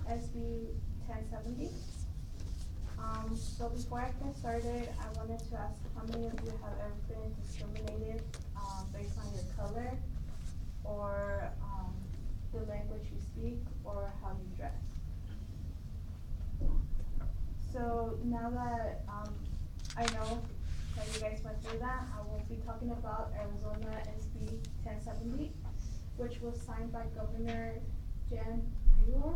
SB 1070. So before I get started, I wanted to ask how many of you have ever been discriminated based on your color or the language you speak or how you dress? So now that I know that you guys went through that, I will be talking about Arizona SB 1070, which was signed by Governor Jan Brewer,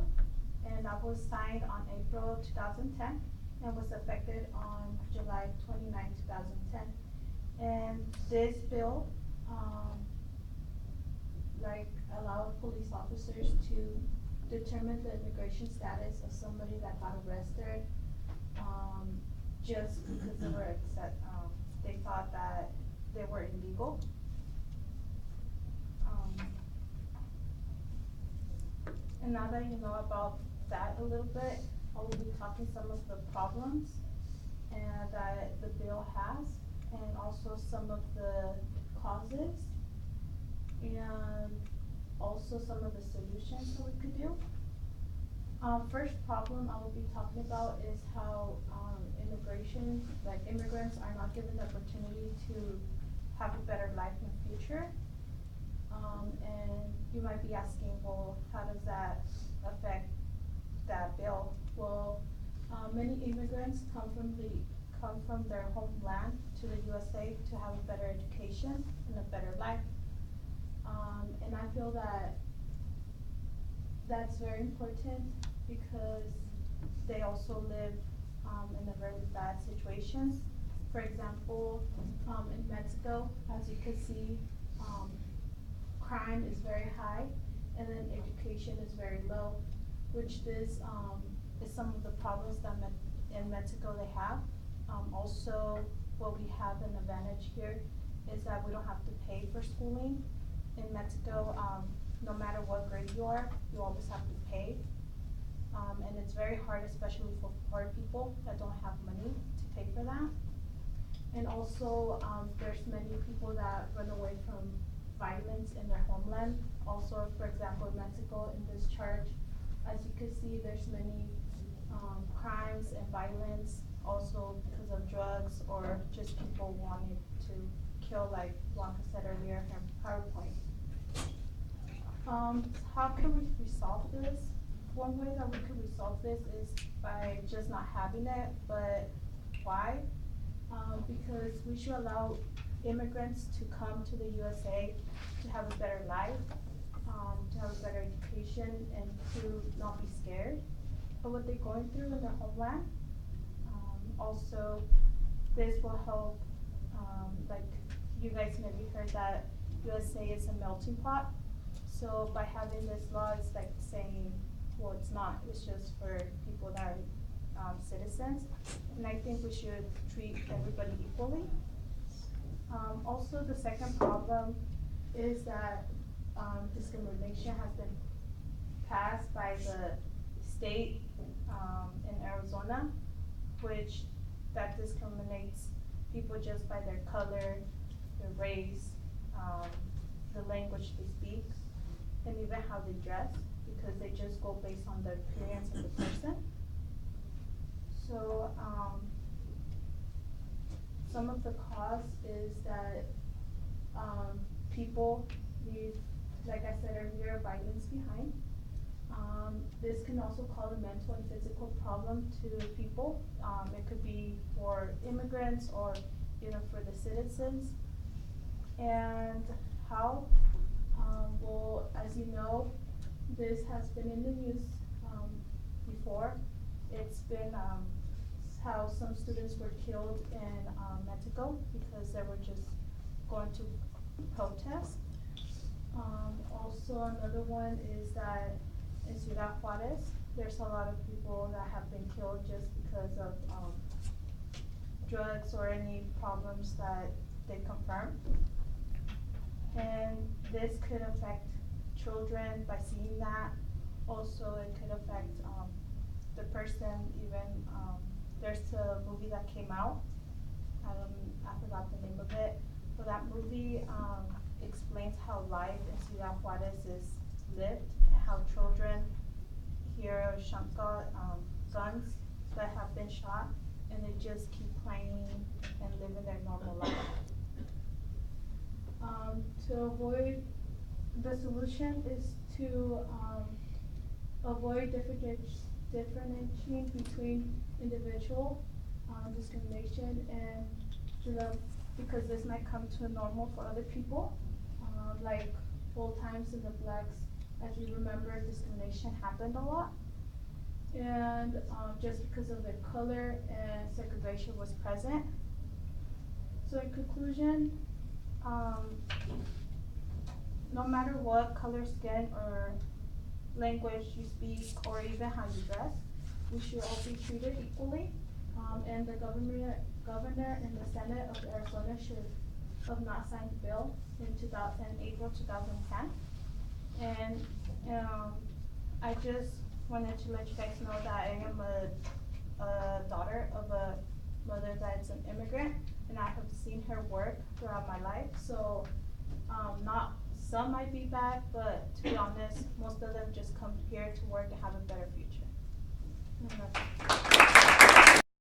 and that was signed on April 2010 and was effected on July 29, 2010. And this bill, allowed police officers to determine the immigration status of somebody that got arrested, just because they thought that they were illegal. And now that you know about that a little bit, I will be talking some of the problems and that the bill has, and also some of the causes, and also some of the solutions that we could do. First problem I will be talking about is how immigrants are not given the opportunity to have a better life in the future. And you might be asking, well, how does that affect that bill? Well, many immigrants come from their homeland to the USA to have a better education and a better life. And I feel that that's very important because they also live in a very bad situations. For example, in Mexico, as you can see, crime is very high, and then education is very low, which this is some of the problems that in Mexico they have. Also, what we have an advantage here is that we don't have to pay for schooling. In Mexico, no matter what grade you are, you always have to pay. And it's very hard, especially for poor people that don't have money to pay for that. And also, there's many people that run away from violence in their homeland. Also, for example, in Mexico, in this chart, as you can see, there's many crimes and violence, also because of drugs or just people wanting to kill, like Blanca said earlier in PowerPoint. How can we resolve this? One way that we could resolve this is by just not having it, but why? Because we should allow immigrants to come to the USA to have a better life, to have a better education, and to not be scared of what they're going through in their homeland. Also, this will help, like you guys maybe heard that USA is a melting pot. So by having this law, it's like saying, well, it's not. It's just for people that are citizens. And I think we should treat everybody equally. Also, the second problem is that discrimination has been passed by the state in Arizona, which that discriminates people just by their color, their race, the language they speak, and even how they dress, because they just go based on the appearance of the person. So some of the cause is that people leave, like I said earlier, violence behind. This can also cause a mental and physical problem to people. It could be for immigrants or even for the citizens. And how? Well, as you know, this has been in the news before. It's been how some students were killed in Mexico because they were just going to protest. Also, another one is that in Ciudad Juarez, there's a lot of people that have been killed just because of drugs or any problems that they confirm. And this could affect children by seeing that. Also, it could affect the person even, there's a movie that came out, I forgot the name of it, but that movie explains how life in Ciudad Juarez is lived and how children here shotgun, guns that have been shot, and they just keep playing and living their normal life. To avoid, the solution is to, avoid differentiating between individual, discrimination and because this might come to normal for other people. Like old times in the blacks, as you remember, discrimination happened a lot. And just because of their color and segregation was present. So in conclusion, no matter what color, skin, or language you speak, or even how you dress, we should all be treated equally. And the governor and the Senate of Arizona should have not signed the bill in April 2010. And I just wanted to let you guys know that I am a daughter of a mother that's an immigrant, and I have seen her work throughout my life. So not some might be bad, but to be honest, most of them just come here to work and have a better future. And that's it.